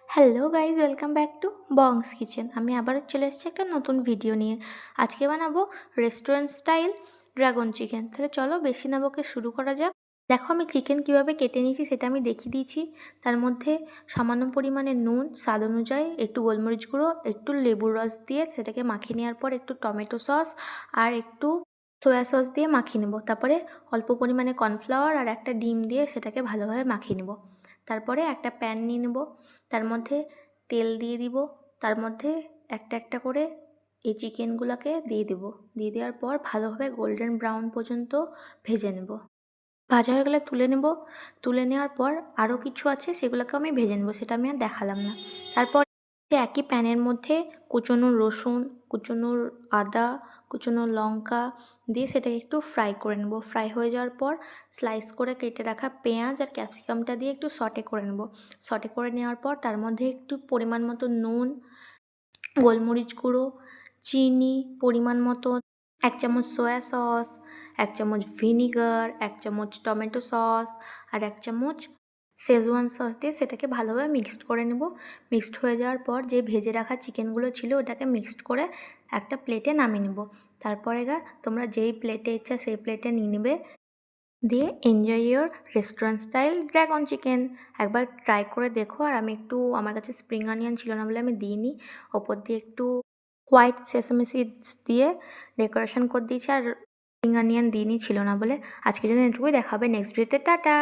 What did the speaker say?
Hello guys, welcome back to Bong's kitchen. আমি আবারও চলে এসেছি একটা নতুন ভিডিও নিয়ে। আজকে বানাবো রেস্টুরেন্ট স্টাইল ড্রাগন চিকেন। তাহলে চলো বেশি না বকে শুরু করা যাক। দেখো আমি চিকেন কীভাবে কেটে নিয়েছি সেটা আমি দেখিয়ে দিয়েছি। তার মধ্যে সামান্য পরিমাণে নুন, স্বাদ অনুযায়ী একটু গোলমরিচ গুঁড়ো, একটু লেবুর রস দিয়ে সেটাকে মাখিয়ে নেওয়ার পর একটু টমেটো সস আর একটু সয়া সস দিয়ে মাখিয়ে নেব। তারপরে অল্প পরিমাণে কর্নফ্লাওয়ার আর একটা ডিম দিয়ে সেটাকে ভালোভাবে মাখিয়ে নেব। তারপরে একটা প্যান নিয়ে নেব, তার মধ্যে তেল দিয়ে দিব, তার মধ্যে একটা একটা করে এই চিকেনগুলোকে দিয়ে দেব। দিয়ে দেওয়ার পর ভালোভাবে গোল্ডেন ব্রাউন পর্যন্ত ভেজে নেব। ভাজা হয়ে গেলে তুলে নেব। তুলে নেওয়ার পর আরও কিছু আছে সেগুলোকে আমি ভেজে নেব, সেটা আমি আর দেখালাম না। তারপর একই প্যানের মধ্যে কুচনো রসুন, কুচনো আদা, কুচনো লঙ্কা দিয়ে সেটাকে একটু ফ্রাই করে নেব। ফ্রাই হয়ে যাওয়ার পর স্লাইস করে কেটে রাখা পেঁয়াজ আর ক্যাপসিকামটা দিয়ে একটু সটে করে নেব। সটে করে নেওয়ার পর তার মধ্যে একটু পরিমাণ মতো নুন, গোলমরিচ গুঁড়ো, চিনি পরিমাণ মতো, 1 চামচ সয়া সস, 1 চামচ ভিনিগার, 1 চামচ টমেটো সস আর 1 চামচ শেজওয়ান সস দিয়ে সেটাকে ভালোভাবে মিক্সড করে নেব। মিক্সড হয়ে যাওয়ার পর যে ভেজে রাখা চিকেনগুলো ছিল ওটাকে মিক্সড করে একটা প্লেটে নামিয়ে নেব। তারপরে তোমরা যেই প্লেটে ইচ্ছা সেই প্লেটে নিয়ে নেবে, দিয়ে enjoy your restaurant style dragon chicken. একবার ট্রাই করে দেখো। আর আমি একটু, আমার কাছে স্প্রিং অনিয়ন ছিল না বলে আমি দিইনি, ওপর দিয়ে একটু হোয়াইট সেসামি সিডস দিয়ে ডেকোরেশন করে দিয়েছি, আর স্প্রিং অনিয়ন দিইনি ছিল না বলে। আজকের জন্য এটুকুই, দেখাবে নেক্সট ভিডিওতে। টাটা।